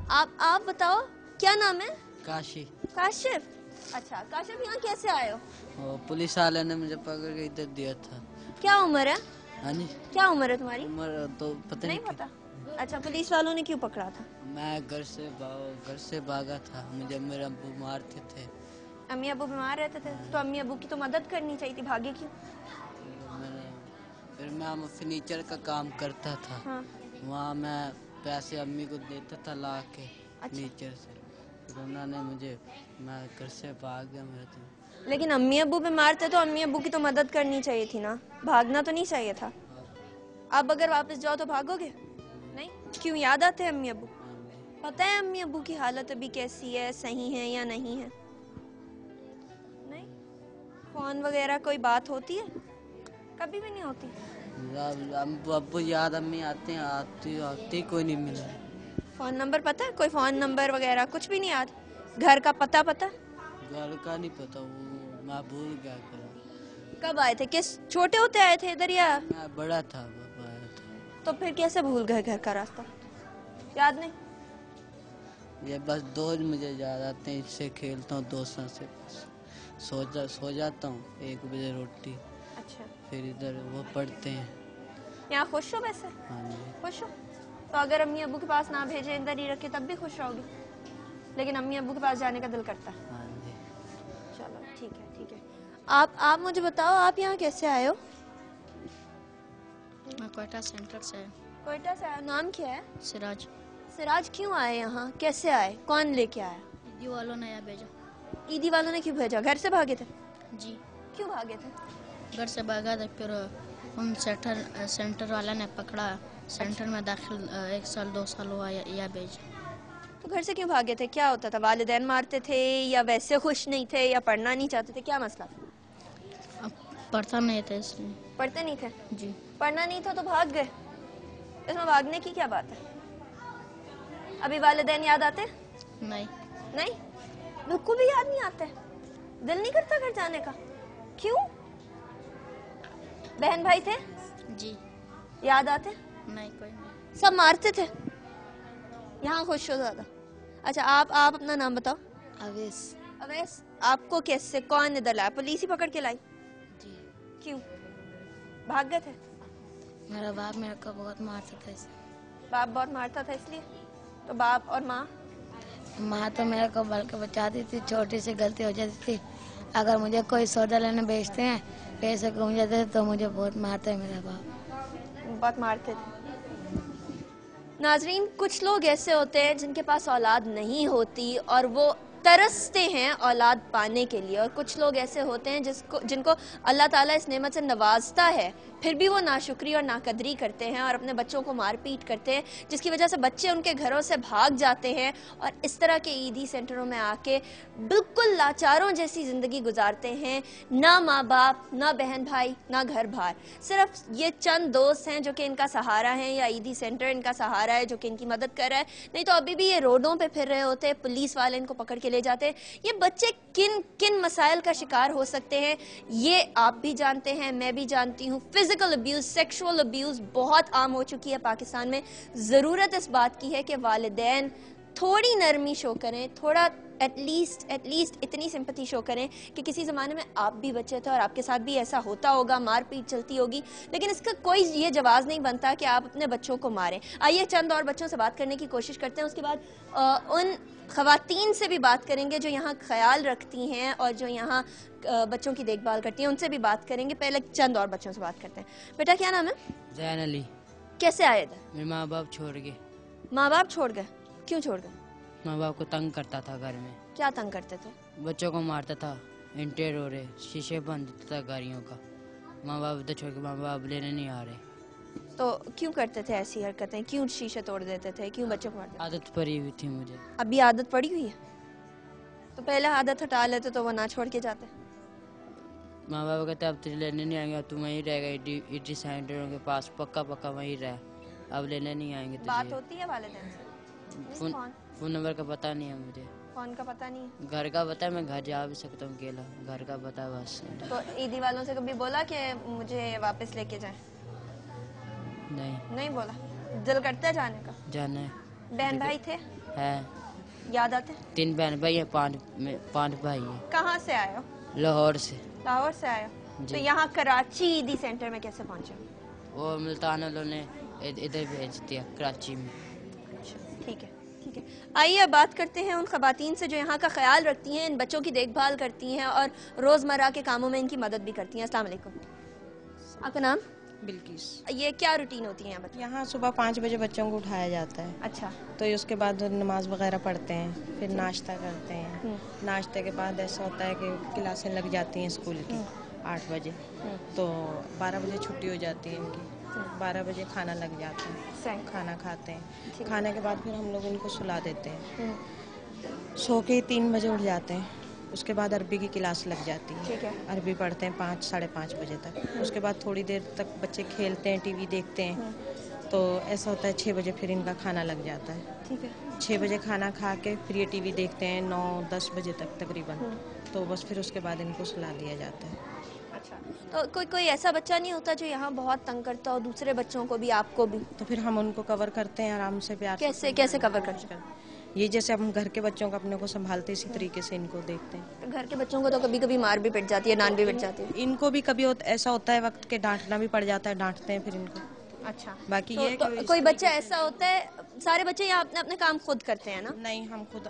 आप बताओ, क्या नाम है? काशी। काशिफ। अच्छा, काशिफ यहाँ कैसे आए हो? पुलिस वाले ने मुझे पकड़ के इधर दिया था। क्या उम्र है? हाँ जी। क्या उम्र है तुम्हारी? उम्र तो पता नहीं नहीं पता। अच्छा, पुलिस वालों ने क्यों पकड़ा था? मैं घर से भागा था। मुझे मेरे अब्बू मारते थे। अम्मी अबू बीमार रहते थे तो अम्मी अबू की तो मदद करनी चाहिए थी, भागे क्यों? फिर मैं फर्नीचर का काम करता था। हाँ। वहाँ मैं पैसे अम्मी को देता था ला के अच्छा। फर्नीचर से। फिर उन्होंने मैं घर से भाग गया मेरे तो। लेकिन अम्मी अबू बीमार थे तो अम्मी अबू की तो मदद करनी चाहिए थी ना, भागना तो नहीं चाहिए था। अब अगर वापस जाओ तो भागोगे? नहीं। क्यों, याद आते हैं अम्मी अबू? पता है अम्मी अबू की हालत अभी कैसी है, सही है या नहीं है? नहीं। फोन वगैरह कोई बात होती है? कभी भी नहीं होती। अब्बू याद अम्मी आती कोई नहीं मिला। फोन नंबर पता है? कोई फोन नंबर वगैरह कुछ भी नहीं याद? घर का पता पता? घर का नहीं पता, वो मैं भूल गया करा। कब आए थे, किस छोटे होते आए थे इधर या? मैं बड़ा था बाबा आया था। तो फिर कैसे भूल गए घर का रास्ता? याद नहीं? ये बस दोस्त मुझे याद आते हैं, इससे खेलता हूँ दोस्तों से। बस सो जाता हूँ 1 बजे रोटी। अच्छा। फिर इधर वो पढ़ते हैं। यहाँ खुश हो वैसे? हाँ जी। खुश हो? तो अगर अम्मी अबू के पास ना भेजे, इधर ही रखे, तब भी खुश रहोगे? लेकिन अम्मी अबू के पास जाने का दिल करता है। हाँ जी। चलो ठीक है, ठीक है। आप मुझे बताओ, आप यहाँ कैसे आए हो? मैं कोयटा सेंटर से। कोयटा से आए? नाम क्या है? सिराज। सिराज, क्यों आए यहाँ, कैसे आए, कौन लेके आया? ईदी वालों ने यहाँ भेजा। ईदी वालों ने क्यों भेजा? घर से भागे थे? जी। क्यों भागे थे? घर से भागा था, फिर उन सेंटर वाला ने पकड़ा। सेंटर में दाखिल 1 साल 2 साल हुआ, या भेजा। तो घर से क्यों भागे थे? क्या होता था, वालिदैन मारते थे या वैसे खुश नहीं थे या पढ़ना नहीं चाहते थे, क्या मसला था? अब पढ़ता नहीं था इसलिए। पढ़ते नहीं थे? जी। पढ़ना नहीं था तो भाग गए, इसमें भागने की क्या बात है? अभी वालिदैन याद आते? नहीं। नहीं, बिल्कुल भी याद नहीं आते? दिल नहीं करता घर जाने का? क्यों? बहन भाई थे? जी। याद आते? नहीं, कोई नहीं। सब मारते थे? यहाँ खुश हो ज्यादा? अच्छा, आप अपना नाम बताओ। अवेश। अवैस, आपको कैसे, कौन इधर लाया? पुलिस ही पकड़ के लाई? जी। क्यों भाग गए थे? मेरा बाप मेरे को बहुत मारता था इसलिए। बाप बहुत मारता था इसलिए? तो बाप और माँ? माँ तो मेरे को बल्कि बचाती थी, छोटी सी गलती हो जाती थी। अगर मुझे कोई सौदा लेने भेजते हैं, पैसे घूम जाते थे, तो मुझे बहुत मारते हैं मेरा बाप। बहुत मारते थे। नाजरीन, कुछ लोग ऐसे होते हैं जिनके पास औलाद नहीं होती और वो तरसते हैं औलाद पाने के लिए, और कुछ लोग ऐसे होते हैं जिनको अल्लाह ताला इस नेमत से नवाजता है, फिर भी वो नाशुक्री और नाकदरी करते हैं और अपने बच्चों को मार पीट करते हैं, जिसकी वजह से बच्चे उनके घरों से भाग जाते हैं और इस तरह के ईदी सेंटरों में आके बिल्कुल लाचारों जैसी ज़िंदगी गुजारते हैं। ना माँ बाप, ना बहन भाई, ना घर बार, सिर्फ ये चंद दोस्त हैं जो कि इनका सहारा हैं, या ईदी सेंटर इनका सहारा है जो कि इनकी मदद कर रहा है। नहीं तो अभी भी ये रोडों पे फिर रहे होते, पुलिस वाले इनको पकड़ के ले जाते। ये बच्चे किन किन मसाइल का शिकार हो सकते हैं ये आप भी जानते हैं, मैं भी जानती हूँ। फिजिकल अब्यूज, सेक्सुअल अब्यूज बहुत आम हो चुकी है पाकिस्तान में। ज़रूरत इस बात की है कि वालिदैन थोड़ी नरमी शो करें, थोड़ा एटलीस्ट इतनी सिंपैथी शो करें कि किसी ज़माने में आप भी बच्चे थे और आपके साथ भी ऐसा होता होगा, मारपीट चलती होगी, लेकिन इसका कोई ये जवाब नहीं बनता कि आप अपने बच्चों को मारें। आइए चंद और बच्चों से बात करने की कोशिश करते हैं, उसके बाद उन ख़वातीन से भी बात करेंगे जो यहाँ ख्याल रखती हैं और जो यहाँ बच्चों की देखभाल करती हैं, उनसे भी बात करेंगे। पहले चंद और बच्चों से बात करते हैं। बेटा, क्या नाम है? जैन अली। कैसे आए इधर? मेरे माँ बाप छोड़ गए। माँ बाप छोड़ गए? क्यों छोड़ गए? माँ बाप को तंग करता था घर में। क्या तंग करते थे? बच्चों को मारता था, इंटेर हो रहे, शीशे बंद देता था गाड़ियों का। माँ बाप इधर छोड़ के माँ बाप लेने नहीं आ रहे। तो क्यों करते थे ऐसी हरकतें? क्यों शीशे तोड़ देते थे? क्यों बच्चों को मारते थे? आदत पड़ी हुई थी मुझे। अभी आदत पड़ी हुई है तो पहले आदत हटा लेते तो वो ना छोड़ के जाते। माँ बाप कहते अब तुझे लेने नहीं आएंगे, तू वहीं रहेगा ईडी सेंटरों के पास, पक्का वहीं रह, अब लेने नहीं आएंगे तुझे। बात होती है वालिदैन से? फोन नंबर का पता नहीं है मुझे। फोन का पता नहीं है? घर का पता है, मैं घर जा भी सकता हूँ अकेला, घर का पता है बस। तो ईदी वालों से कभी बोला कि मुझे वापस लेके जाएं? नहीं। नहीं बोला? दिल करता है जाने का? जाना है। बहन भाई थे? है। याद आते? 3 बहन भाई है, 5 भाई है। कहाँ से आए हो? लाहौर से। लाहौर से आए हो? जी। तो यहाँ कराची ईदी सेंटर में कैसे पहुँचे? वो मुल्तान वालों ने इधर भेज दिया कराची में। ठीक है, ठीक है। आइए अब बात करते हैं उन खवातीन से जो यहाँ का ख्याल रखती हैं, इन बच्चों की देखभाल करती हैं और रोज़मर्रा के कामों में इनकी मदद भी करती हैं। अस्सलाम वालेकुम। आपका नाम? बिल्किस। ये क्या रूटीन होती है यहाँ बच्चों? यहाँ सुबह 5 बजे बच्चों को उठाया जाता है। अच्छा। तो उसके बाद नमाज वगैरह पढ़ते हैं, फिर नाश्ता करते हैं। नाश्ते के बाद ऐसा होता है कि क्लासें लग जाती हैं स्कूल की 8 बजे, तो 12 बजे छुट्टी हो जाती है इनकी। 12 बजे खाना लग जाता है, खाना खाते हैं। खाने के बाद फिर हम लोग इनको सुला देते हैं। सो के 3 बजे उठ जाते हैं। उसके बाद अरबी की क्लास लग जाती है। ठीक है। अरबी पढ़ते हैं 5 साढ़े 5 बजे तक। उसके बाद थोड़ी देर तक बच्चे खेलते हैं, टीवी देखते हैं। तो ऐसा होता है 6 बजे फिर इनका खाना लग जाता है। ठीक है। 6 बजे खाना खा के फिर ये टीवी देखते हैं 9-10 बजे तक तकरीबन। तो बस फिर उसके बाद इनको सुला दिया जाता है। अच्छा, तो कोई ऐसा बच्चा नहीं होता जो यहाँ बहुत तंग करता हो, दूसरे बच्चों को भी, आपको भी? तो फिर हम उनको कवर करते हैं आराम से, प्यार से। कैसे कवर करते हैं? ये जैसे हम घर के बच्चों को अपने को संभालते इसी तरीके से इनको देखते हैं। तो घर के बच्चों को तो कभी कभी मार भी पड़ जाती है, डांट भी पड़ जाती है। इनको भी कभी ऐसा होता है वक्त के डांटना भी पड़ जाता है, डांटते हैं फिर इनको। अच्छा। बाकी तो, ये तो कोई बच्चा ऐसा होता है, सारे बच्चे यहाँ अपने अपने काम खुद करते हैं ना? नहीं, हम खुद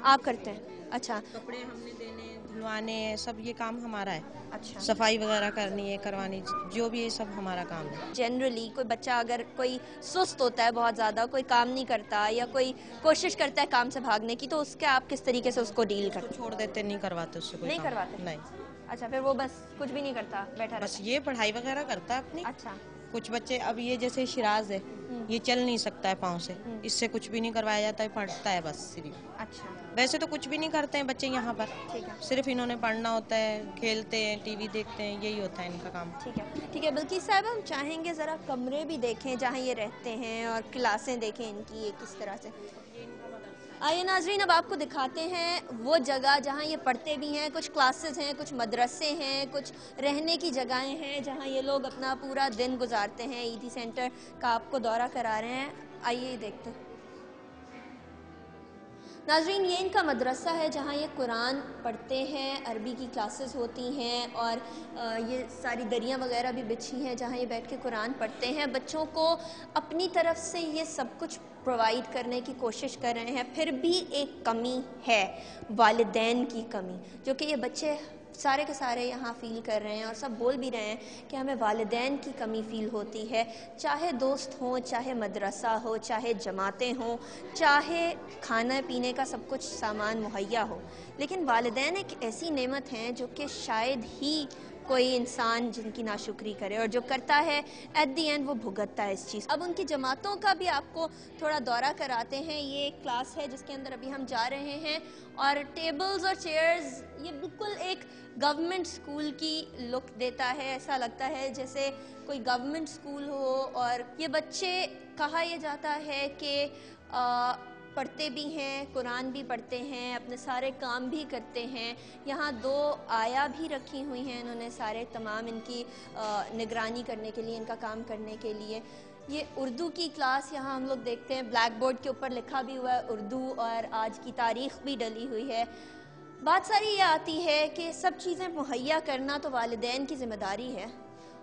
आप करते हैं? अच्छा। कपड़े हमने देने, धुलवाने, सब ये काम हमारा है। अच्छा। सफाई वगैरह करनी है, करवानी, जो भी ये सब हमारा काम है। जनरली कोई बच्चा अगर कोई सुस्त होता है बहुत ज़्यादा, कोई काम नहीं करता या कोई कोशिश करता है काम से भागने की, तो उसके आप किस तरीके से उसको डील करते हैं? छोड़ देते, नहीं करवाते उससे कोई नहीं काम। करवाते? नहीं। अच्छा, फिर वो बस कुछ भी नहीं करता, बैठा बस रहता ये पढ़ाई वगैरह करता है अपनी। है? अच्छा। कुछ बच्चे, अब ये जैसे शिराज है, ये चल नहीं सकता है पाँव से, इससे कुछ भी नहीं करवाया जाता है, पढ़ता है बस सिर्फ। अच्छा। वैसे तो कुछ भी नहीं करते हैं बच्चे यहाँ पर। ठीक है। सिर्फ इन्होंने पढ़ना होता है, खेलते हैं, टीवी देखते हैं, यही होता है इनका काम। ठीक है, ठीक है। बल्कि साहब, हम चाहेंगे ज़रा कमरे भी देखें जहाँ ये रहते हैं और क्लासें देखें इनकी ये किस तरह से। आइए नाजरीन, अब आपको दिखाते हैं वो जगह जहाँ ये पढ़ते भी हैं। कुछ क्लासेस हैं, कुछ मदरसे हैं, कुछ रहने की जगहें हैं जहाँ ये लोग अपना पूरा दिन गुजारते हैं। ईदी सेंटर का आपको दौरा करा रहे हैं, आइए देखते हैं। नाजरीन, ये इनका मदरसा है जहाँ ये कुरान पढ़ते हैं, अरबी की क्लासेस होती हैं और ये सारी दरियाँ वगैरह भी बिछी हैं जहाँ ये बैठ के कुरान पढ़ते हैं। बच्चों को अपनी तरफ से ये सब कुछ प्रोवाइड करने की कोशिश कर रहे हैं, फिर भी एक कमी है, वालिदैन की कमी, जो कि ये बच्चे सारे के सारे यहाँ फ़ील कर रहे हैं और सब बोल भी रहे हैं कि हमें वालिदैन की कमी फ़ील होती है। चाहे दोस्त हों, चाहे मदरसा हो, चाहे जमातें हों, चाहे खाना पीने का सब कुछ सामान मुहैया हो, लेकिन वालिदैन एक ऐसी नेमत हैं जो कि शायद ही कोई इंसान जिनकी नाशुक्री करे, और जो करता है एट दी एंड वो भुगतता है इस चीज़। अब उनकी जमातों का भी आपको थोड़ा दौरा कराते हैं। ये एक क्लास है जिसके अंदर अभी हम जा रहे हैं और टेबल्स और चेयर्स, ये बिल्कुल एक गवर्नमेंट स्कूल की लुक देता है। ऐसा लगता है जैसे कोई गवर्नमेंट स्कूल हो। और ये बच्चे, कहा यह जाता है कि पढ़ते भी हैं, कुरान भी पढ़ते हैं, अपने सारे काम भी करते हैं। यहाँ 2 आया भी रखी हुई हैं इन्होंने सारे तमाम इनकी निगरानी करने के लिए, इनका काम करने के लिए। ये उर्दू की क्लास यहाँ हम लोग देखते हैं, ब्लैक बोर्ड के ऊपर लिखा भी हुआ है उर्दू और आज की तारीख़ भी डली हुई है। बात सारी ये आती है कि सब चीज़ें मुहैया करना तो वालिदैन की ज़िम्मेदारी है,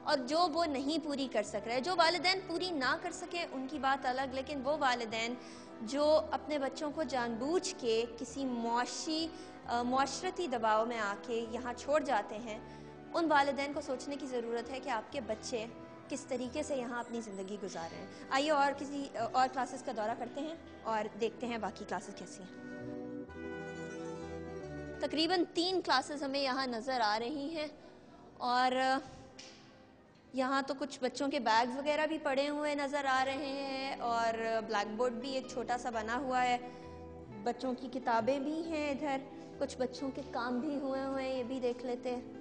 और जो वो नहीं पूरी कर सक रहे, जो वालिदैन पूरी ना कर सके उनकी बात अलग, लेकिन वो वालिदैन जो अपने बच्चों को जानबूझ के किसी मुआशरती दबाव में आके यहाँ छोड़ जाते हैं, उन वालिदैन को सोचने की ज़रूरत है कि आपके बच्चे किस तरीके से यहाँ अपनी ज़िंदगी गुजार रहे हैं। आइए और किसी और क्लासेस का दौरा करते हैं और देखते हैं बाकी क्लासेस कैसी हैं। तकरीबन 3 क्लासेस हमें यहाँ नज़र आ रही हैं और यहाँ तो कुछ बच्चों के बैग्स वगैरह भी पड़े हुए नज़र आ रहे हैं और ब्लैक बोर्ड भी एक छोटा सा बना हुआ है। बच्चों की किताबें भी हैं इधर, कुछ बच्चों के काम भी हुए हैं, ये भी देख लेते हैं।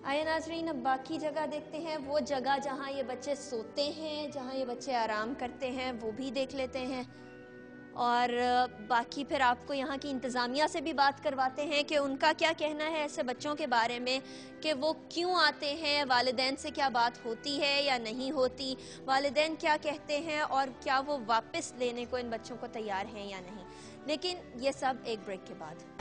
आइए नाजरीन, अब बाकी जगह देखते हैं। वो जगह जहाँ ये बच्चे सोते हैं, जहाँ ये बच्चे आराम करते हैं, वो भी देख लेते हैं। और बाकी फिर आपको यहाँ की इंतज़ामिया से भी बात करवाते हैं कि उनका क्या कहना है ऐसे बच्चों के बारे में, कि वो क्यों आते हैं, वालिदैन से क्या बात होती है या नहीं होती, वालिदैन क्या कहते हैं और क्या वो वापस लेने को इन बच्चों को तैयार हैं या नहीं। लेकिन ये सब एक ब्रेक के बाद।